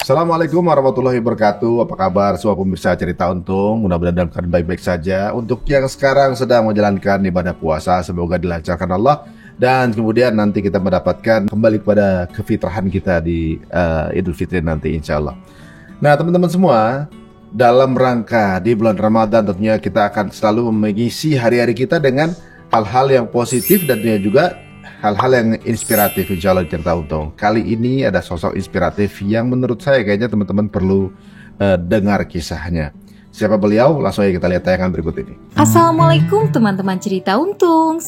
Assalamualaikum warahmatullahi wabarakatuh. Apa kabar semua pemirsa Cerita Untung? Mudah-mudahan dalam keadaan baik-baik saja. Untuk yang sekarang sedang menjalankan ibadah puasa, semoga dilancarkan Allah. Dan kemudian nanti kita mendapatkan kembali kepada kefitrahan kita di Idul Fitri nanti insya Allah. Nah teman-teman semua, dalam rangka di bulan Ramadan tentunya kita akan selalu mengisi hari-hari kita dengan hal-hal yang positif dan juga hal-hal yang inspiratif insya Allah Cerita Untung. Kali ini ada sosok inspiratif yang menurut saya kayaknya teman-teman perlu dengar kisahnya. Siapa beliau? Langsung aja kita lihat tayangan berikut ini. Assalamualaikum teman-teman Cerita Untung.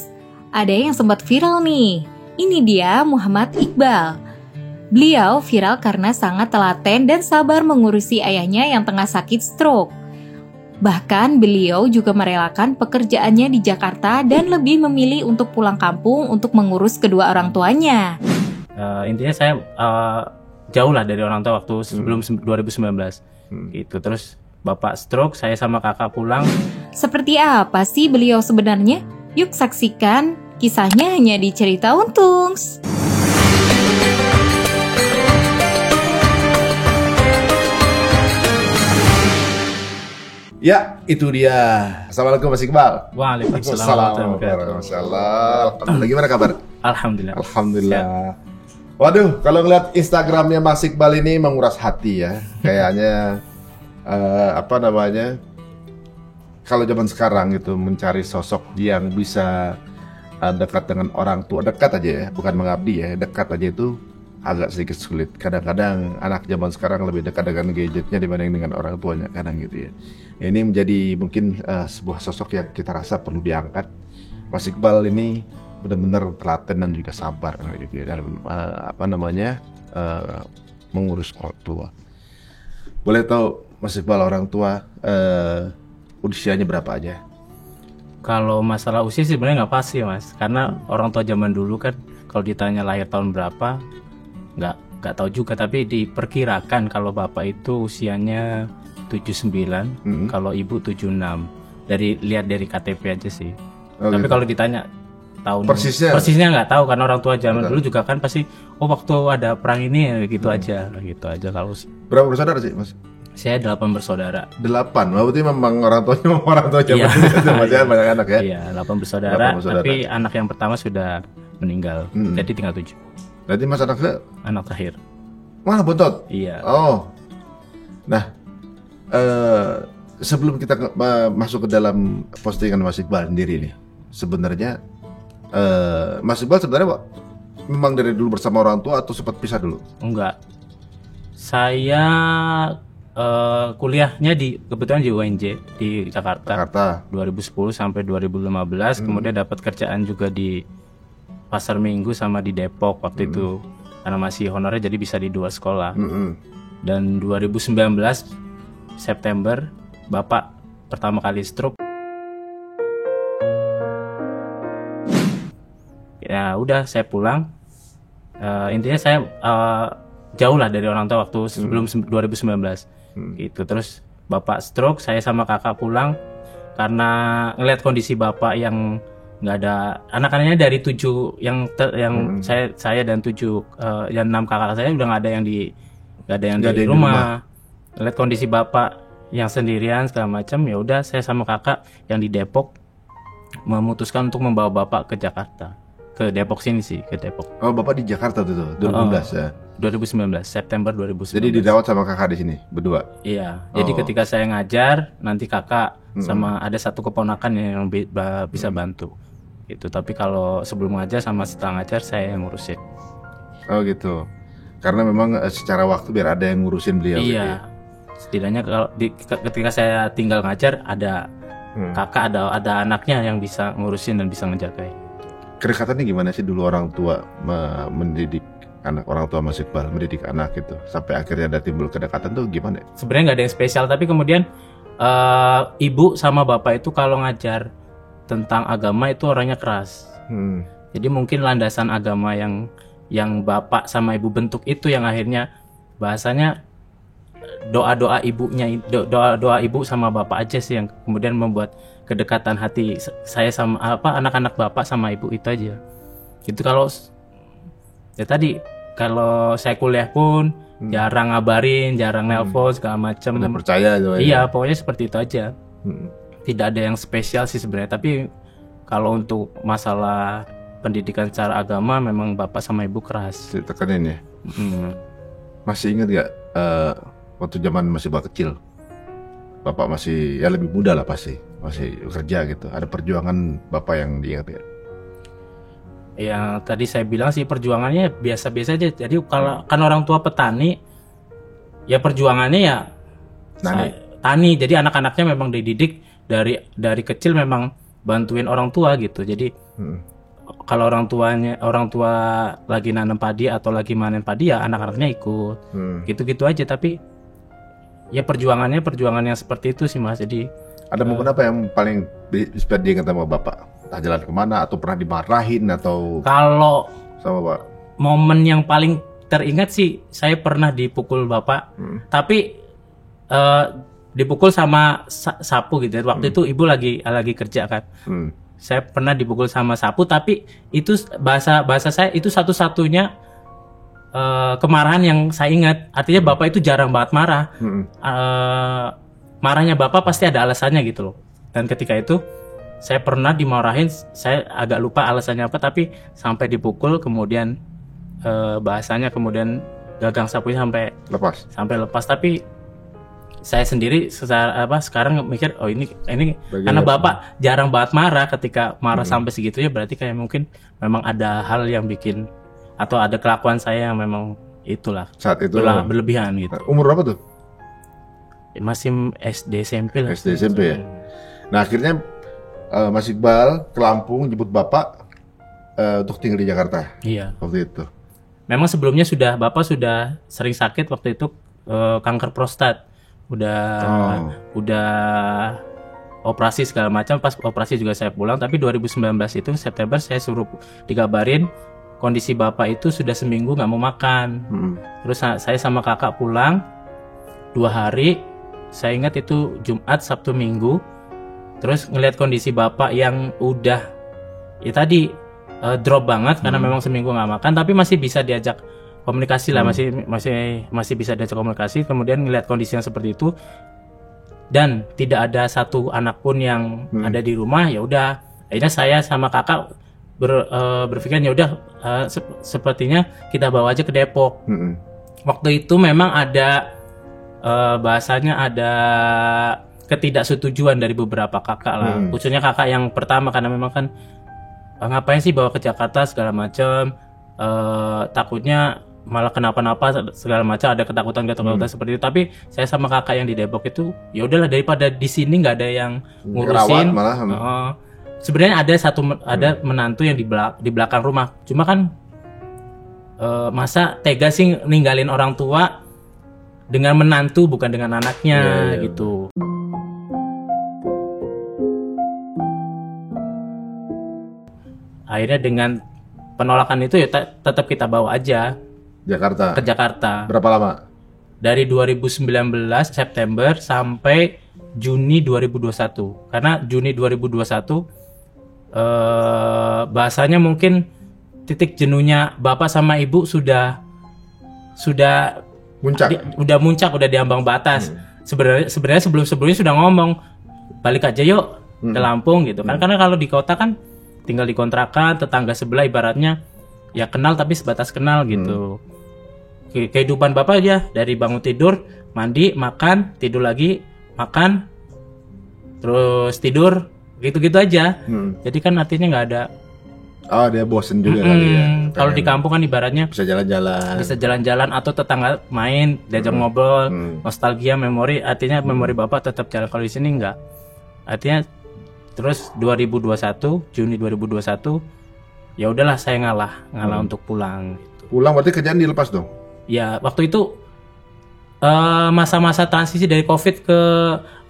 Ada yang sempat viral nih. Ini dia Muhammad Iqbal. Beliau viral karena sangat telaten dan sabar mengurusi ayahnya yang tengah sakit stroke. Bahkan beliau juga merelakan pekerjaannya di Jakarta dan lebih memilih untuk pulang kampung untuk mengurus kedua orang tuanya. Intinya saya jauh lah dari orang tua waktu sebelum 2019. Gitu. Terus bapak stroke, saya sama kakak pulang. Seperti apa sih beliau sebenarnya? Yuk saksikan kisahnya hanya di Cerita Untung. Ya, itu dia. Assalamualaikum Mas Iqbal. Waalaikumsalam. Alhamdulillah. Gimana kabar? Alhamdulillah. Alhamdulillah. Waduh, kalau ngeliat Instagramnya Mas Iqbal ini menguras hati ya. Kayaknya kalau zaman sekarang itu mencari sosok yang bisa dekat dengan orang tua, dekat aja ya, bukan mengabdi ya, dekat aja itu agak sedikit sulit. Kadang-kadang anak zaman sekarang lebih dekat dengan gadgetnya dibanding dengan orang tuanya, kadang gitu ya. Ini menjadi mungkin sebuah sosok yang kita rasa perlu diangkat. Mas Iqbal ini benar-benar telaten dan juga sabar gitu ya, dalam mengurus orang tua. Boleh tahu Mas Iqbal orang tua usianya berapa aja? Kalau masalah usia sih sebenarnya nggak pasti Mas, karena orang tua zaman dulu kan kalau ditanya lahir tahun berapa nggak tahu juga, tapi diperkirakan kalau bapak itu usianya 79, kalau ibu 76. Lihat dari KTP aja sih. Tapi kalau ditanya tahun persisnya nggak tahu, karena orang tua zaman dulu juga kan pasti waktu ada perang ini ya gitu aja kalau. Berapa bersaudara sih Mas? Saya 8 bersaudara. 8, berarti memang orang tua zaman dulu masih banyak anak ya? Iya, 8 bersaudara, tapi anak yang pertama sudah meninggal, jadi tinggal 7. Berarti Mas anak terakhir. Wah, bontot? Iya. Oh, nah sebelum kita masuk ke dalam postingan Mas Iqbal sendiri nih, sebenarnya Mas Iqbal sebenarnya memang dari dulu bersama orang tua atau sempat pisah dulu? Enggak. Saya kuliahnya kebetulan di UNJ di Jakarta. 2010 sampai 2015, kemudian dapat kerjaan juga di Pasar Minggu sama di Depok waktu itu, karena masih honornya jadi bisa di 2 sekolah. Dan 2019 September bapak pertama kali stroke. Ya udah, saya pulang. Intinya saya jauh lah dari orang tua waktu sebelum 2019. Gitu. Terus bapak stroke, saya sama kakak pulang karena ngeliat kondisi bapak yang nggak ada anak-anaknya, dari 7 yang saya dan 6 kakak saya udah nggak ada yang di rumah. Ngeliat kondisi bapak yang sendirian segala macam, ya udah saya sama kakak yang di Depok memutuskan untuk membawa bapak ke Jakarta, ke Depok sini sih, ke Depok. Oh, bapak di Jakarta tuh 2019 ya? 2019, September 2019. Jadi dirawat sama kakak di sini berdua? Iya. Jadi ketika saya ngajar, nanti kakak sama ada satu keponakan yang bisa bantu. Gitu. Tapi kalau sebelum ngajar sama setelah ngajar saya yang ngurusin. Oh gitu. Karena memang secara waktu biar ada yang ngurusin beliau. Iya. Gitu ya? Setidaknya ketika saya tinggal ngajar ada kakak, ada anaknya yang bisa ngurusin dan bisa ngejagain. Kedekatannya gimana sih dulu orang tua mendidik anak, orang tua Mas Iqbal mendidik anak itu sampai akhirnya ada timbul kedekatan tuh gimana? Sebenarnya nggak ada yang spesial, tapi kemudian ibu sama bapak itu kalau ngajar tentang agama itu orangnya keras. Jadi mungkin landasan agama yang bapak sama ibu bentuk itu yang akhirnya bahasanya doa doa ibu sama bapak aja sih yang kemudian membuat kedekatan hati saya sama anak-anak bapak sama ibu itu aja. Gitu. Kalau ya tadi kalau saya kuliah pun jarang ngabarin, jarang nelpon segala macam. Udah percaya tuh. Iya, pokoknya seperti itu aja. Hmm. Tidak ada yang spesial sih sebenarnya, tapi kalau untuk masalah pendidikan secara agama memang bapak sama ibu keras. Ditekanin ya. Hmm. Masih ingat gak waktu zaman masih bapak kecil, bapak masih ya lebih muda lah pasti, masih kerja gitu. Ada perjuangan bapak yang diingat ya? Yang tadi saya bilang sih perjuangannya biasa-biasa aja. Jadi kalau kan orang tua petani, ya perjuangannya ya tani. Jadi anak-anaknya memang dididik dari kecil memang bantuin orang tua gitu. Jadi kalau orang tua lagi nanam padi atau lagi manen padi ya anak-anaknya ikut. Gitu-gitu aja. Tapi ya perjuangan yang seperti itu sih Mas. Jadi ada momen apa yang paling bisa diingat sama bapak? Entah jalan kemana atau pernah dimarahin atau kalau sama Pak? Momen yang paling teringat sih saya pernah dipukul bapak. Tapi dipukul sama sapu gitu. Waktu itu ibu lagi kerja kan. Saya pernah dipukul sama sapu, tapi itu bahasa saya itu satu-satunya kemarahan yang saya ingat. Artinya bapak itu jarang banget marah. Marahnya bapak pasti ada alasannya gitu loh. Dan ketika itu saya pernah dimarahin, saya agak lupa alasannya apa, tapi sampai dipukul, kemudian bahasanya kemudian gagang sapunya sampai lepas. Tapi saya sendiri sekarang mikir ini karena bapak jarang banget marah. Ketika marah sampai segitunya berarti kayak mungkin memang ada hal yang bikin atau ada kelakuan saya yang memang itulah saat itu berlebihan gitu. Umur berapa tuh? Masih SD SMP lah. SD SMP ya. Nah akhirnya Mas Iqbal ke Lampung jemput bapak untuk tinggal di Jakarta. Iya. Waktu itu. Memang sebelumnya bapak sudah sering sakit waktu itu, kanker prostat. Udah operasi segala macam. Pas operasi juga saya pulang. Tapi 2019 itu September saya suruh dikabarin kondisi bapak itu sudah seminggu nggak mau makan. Terus saya sama kakak pulang 2 hari. Saya ingat itu Jumat, Sabtu, Minggu. Terus ngelihat kondisi bapak yang udah ya tadi drop banget karena memang seminggu nggak makan, tapi masih bisa diajak komunikasi lah, masih bisa diajak komunikasi. Kemudian ngelihat kondisi yang seperti itu dan tidak ada satu anak pun yang ada di rumah, ya udah akhirnya saya sama kakak berpikir ya udah sepertinya kita bawa aja ke Depok. Waktu itu memang ada bahasanya ada ketidaksetujuan dari beberapa kakak lah, khususnya kakak yang pertama, karena memang kan ngapain sih bawa ke Jakarta segala macam, takutnya malah kenapa-napa segala macam, ada ketakutan seperti itu. Tapi saya sama kakak yang di Depok itu ya udahlah, daripada di sini nggak ada yang ngurusin. Sebenarnya ada menantu yang di belakang rumah, cuma kan masa tega sih ninggalin orang tua dengan menantu bukan dengan anaknya gitu. Akhirnya dengan penolakan itu ya tetap kita bawa aja ke Jakarta. Berapa lama? Dari 2019 September sampai Juni 2021. Karena Juni 2021 bahasanya mungkin titik jenuhnya bapak sama ibu sudah muncak, udah di ambang batas. Sebenarnya sebelumnya sudah ngomong balik aja yuk ke Lampung gitu kan. Karena kalau di kota kan tinggal di kontrakan, tetangga sebelah ibaratnya ya kenal tapi sebatas kenal gitu. Kehidupan bapak aja dari bangun tidur, mandi, makan, tidur lagi, makan, terus tidur, gitu-gitu aja. Jadi kan artinya nggak ada. Oh, dia bosen juga kali ya. Kalau di kampung kan ibaratnya bisa jalan-jalan atau tetangga main, diajak ngobrol, nostalgia, memori. Artinya memori bapak tetap jalan. Kalau di sini nggak. Artinya terus 2021 Juni 2021 ya udahlah saya ngalah untuk pulang gitu. Pulang berarti kerjaan dilepas dong? Ya waktu itu masa-masa transisi dari COVID ke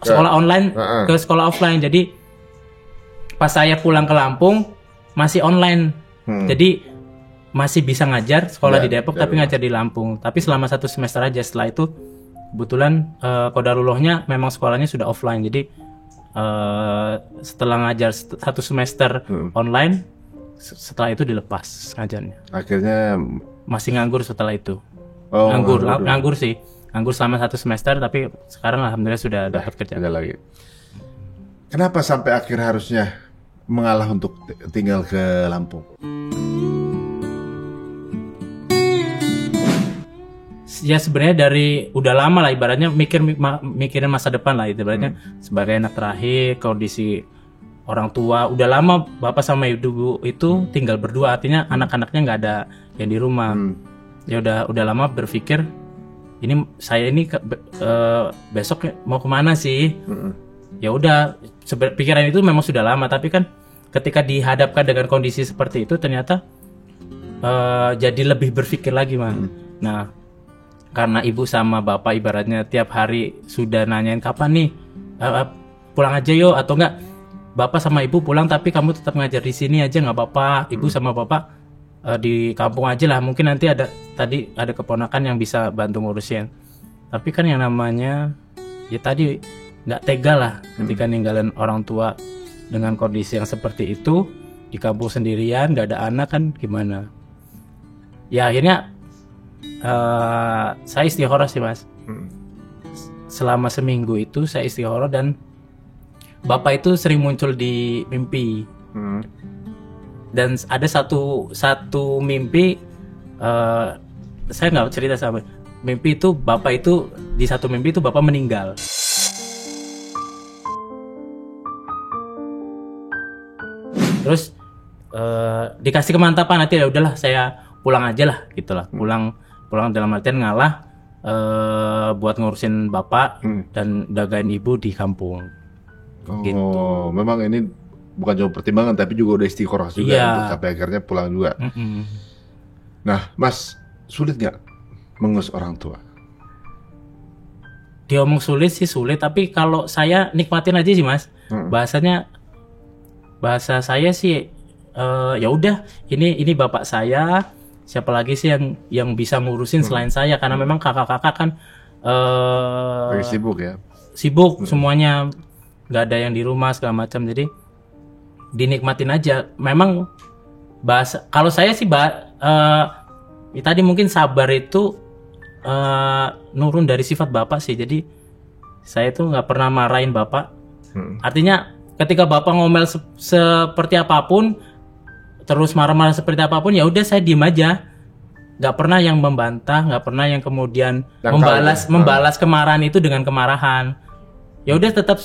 sekolah online ke sekolah offline. Jadi pas saya pulang ke Lampung masih online. Jadi masih bisa ngajar sekolah di Depok tapi ngajar di Lampung. Tapi selama 1 semester aja. Setelah itu kebetulan qadarullahnya memang sekolahnya sudah offline. Jadi setelah ngajar 1 semester online, setelah itu dilepas ngajarnya. Akhirnya masih nganggur setelah itu. Oh, nganggur sih. Nganggur selama 1 semester, tapi sekarang alhamdulillah sudah dapat kerja. Ada lagi. Kenapa sampai akhir harusnya mengalah untuk tinggal ke Lampung? Ya sebenarnya dari udah lama lah, ibaratnya mikirin masa depan lah, ibaratnya sebagai anak terakhir, kondisi orang tua udah lama bapak sama ibu itu tinggal berdua, artinya anak-anaknya nggak ada yang di rumah. Ya udah lama berpikir saya ini besok mau kemana sih? Ya udah, pikiran itu memang sudah lama, tapi kan ketika dihadapkan dengan kondisi seperti itu ternyata jadi lebih berpikir lagi, Man. Nah, karena ibu sama bapak ibaratnya tiap hari sudah nanyain kapan nih pulang aja yuk, atau enggak bapak sama ibu pulang tapi kamu tetap ngajar di sini aja nggak apa-apa, ibu sama bapak di kampung aja lah, mungkin nanti ada keponakan yang bisa bantu ngurusin. Tapi kan yang namanya ya tadi nggak tega lah ketika ninggalin orang tua dengan kondisi yang seperti itu di kampung sendirian, nggak ada anak kan gimana. Ya akhirnya saya istikharah sih, Mas. Selama seminggu itu saya istikharah dan bapak itu sering muncul di mimpi. Dan ada satu mimpi, saya nggak cerita sama mimpi itu, bapak itu di satu mimpi itu bapak meninggal. Terus dikasih kemantapan nanti ya udahlah saya pulang aja lah gitulah, pulang dalam artian ngalah buat ngurusin bapak dan jagain ibu di kampung. Gitu. Memang ini bukan cuma pertimbangan tapi juga udah istikharah juga untuk sampai akhirnya pulang juga. Nah, Mas, sulit nggak mengurus orang tua? Diomong sulit sih sulit, tapi kalau saya nikmatin aja sih, Mas. Bahasa saya sih ya udah, ini bapak saya, siapa lagi sih yang bisa ngurusin selain saya, karena memang kakak-kakak kan sibuk ya. Sibuk semuanya, nggak ada yang di rumah segala macam, jadi dinikmatin aja. Memang bahasa kalau saya sih tadi mungkin sabar itu nurun dari sifat bapak sih. Jadi saya tuh nggak pernah marahin bapak. Artinya ketika bapak ngomel seperti apapun, terus marah-marah seperti apapun, ya udah saya diem aja. Nggak pernah yang membantah, nggak pernah yang kemudian membalas kemarahan itu dengan kemarahan. Ya udah tetap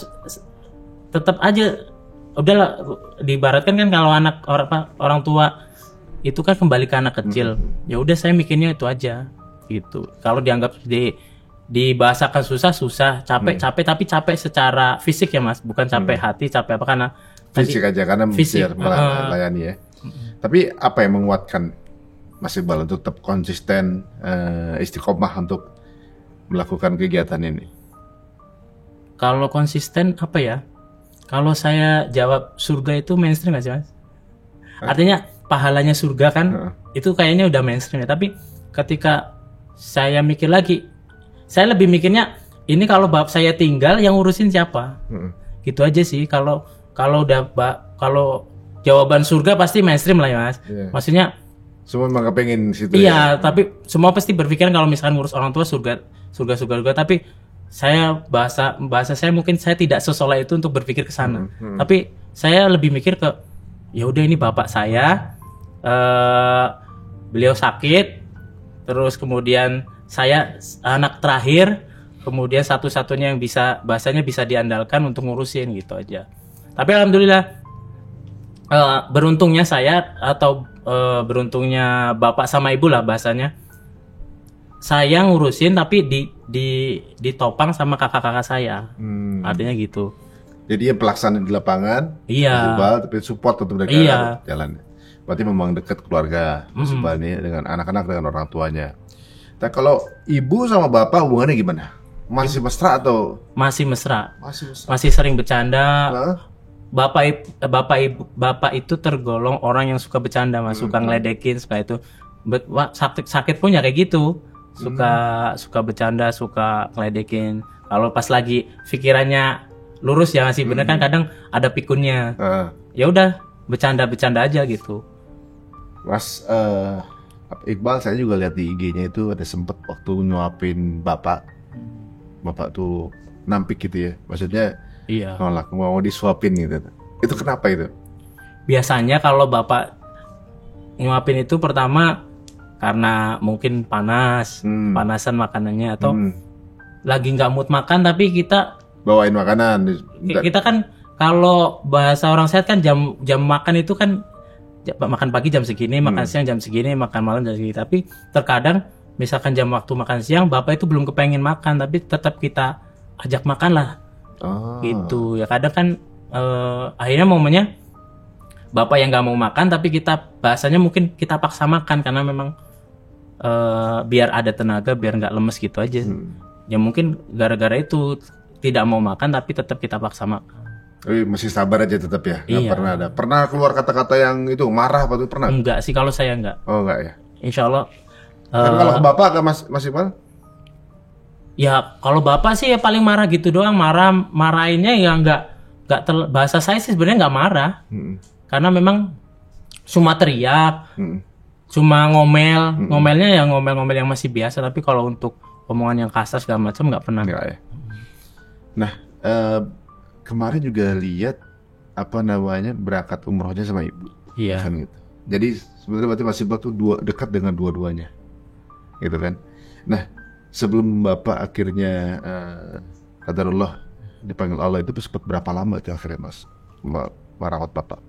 aja. Udahlah, diibaratkan kan kalau orang tua itu kan kembali ke anak kecil. Ya udah saya mikirnya itu aja gitu. Kalau dianggap dibahasakan susah, capek, tapi capek secara fisik ya, Mas, bukan capek hati, capek apa karena fisik aja, karena mesti melayani ya. Tapi apa yang menguatkan Mas Iqbal untuk tetap konsisten istiqomah untuk melakukan kegiatan ini? Kalau konsisten apa ya? Kalau saya jawab surga itu mainstream nggak sih, Mas? Artinya pahalanya surga kan itu kayaknya udah mainstream ya. Tapi ketika saya mikir lagi, saya lebih mikirnya ini kalau bapak saya tinggal yang ngurusin siapa? Gitu aja sih. Kalau jawaban surga pasti mainstream lah ya, Mas. Maksudnya semua memang kepengen situ. Iya, tapi semua pasti berpikiran kalau misalkan ngurus orang tua surga. Tapi saya bahasa saya mungkin saya tidak sesoleh itu untuk berpikir ke sana. Tapi saya lebih mikir ke ya udah ini bapak saya, beliau sakit, terus kemudian saya anak terakhir, kemudian satu-satunya yang bahasanya bisa diandalkan untuk ngurusin gitu aja. Tapi alhamdulillah beruntungnya saya atau beruntungnya bapak sama ibu lah bahasanya, saya ngurusin tapi ditopang sama kakak-kakak saya. Artinya gitu. Jadi ya pelaksana di lapangan, tapi support untuk mereka jalan. Berarti memang dekat keluarga Mas Iqbal ini dengan anak-anak, dengan orang tuanya. Nah, kalau ibu sama bapak hubungannya gimana? Masih mesra atau? Masih mesra. Masih sering bercanda. Bapak itu tergolong orang yang suka bercanda, Mas, suka ngeledekin, suka itu. Sakit pun ya kayak gitu. Suka bercanda, suka ngeledekin. Kalau pas lagi pikirannya lurus ya masih bener kan, kadang ada pikunnya. Ya udah bercanda aja gitu. Mas Iqbal saya juga lihat di IG-nya itu ada sempet waktu nyuapin bapak tuh nampik gitu ya, maksudnya Iya. nolak mau disuapin gitu. Itu kenapa itu? Biasanya kalau bapak nyuapin itu pertama karena mungkin panasan makanannya, atau lagi nggak mood makan, tapi kita Bawain makanan. kan kalau bahasa orang sehat kan jam makan itu kan makan pagi jam segini, makan siang jam segini, makan malam jam segini. Tapi terkadang misalkan jam waktu makan siang bapak itu belum kepengen makan, tapi tetap kita ajak makan lah. Gitu ya, kadang kan akhirnya momennya bapak yang nggak mau makan, tapi kita bahasanya mungkin kita paksa makan karena memang biar ada tenaga, biar nggak lemes gitu aja. Ya mungkin gara-gara itu tidak mau makan tapi tetap kita paksa makan. Masih sabar aja tetap ya. Nggak Iya. pernah ada. Pernah keluar kata-kata yang itu marah apa tuh pernah? Enggak sih, kalau saya enggak. Oh enggak ya. Insya Allah. Tapi kalau ke bapak agak masih Iqbal? Ya kalau bapak sih ya paling marah gitu doang, marahinnya ya bahasa saya sih sebenarnya nggak marah, karena memang cuma teriak, cuma ngomelnya ya ngomel-ngomel yang masih biasa. Tapi kalau untuk omongan yang kasar segala macam nggak pernah. Enggak ya. Nah, kemarin juga lihat apa namanya berangkat umrohnya sama ibu. Iya. Kan gitu. Jadi sebenarnya berarti Mas Iqbal tuh dekat dengan dua-duanya. Gitu kan. Nah, sebelum Bapak akhirnya qadarullah dipanggil Allah itu sempat berapa lama itu akhirnya Mas merawat Bapak?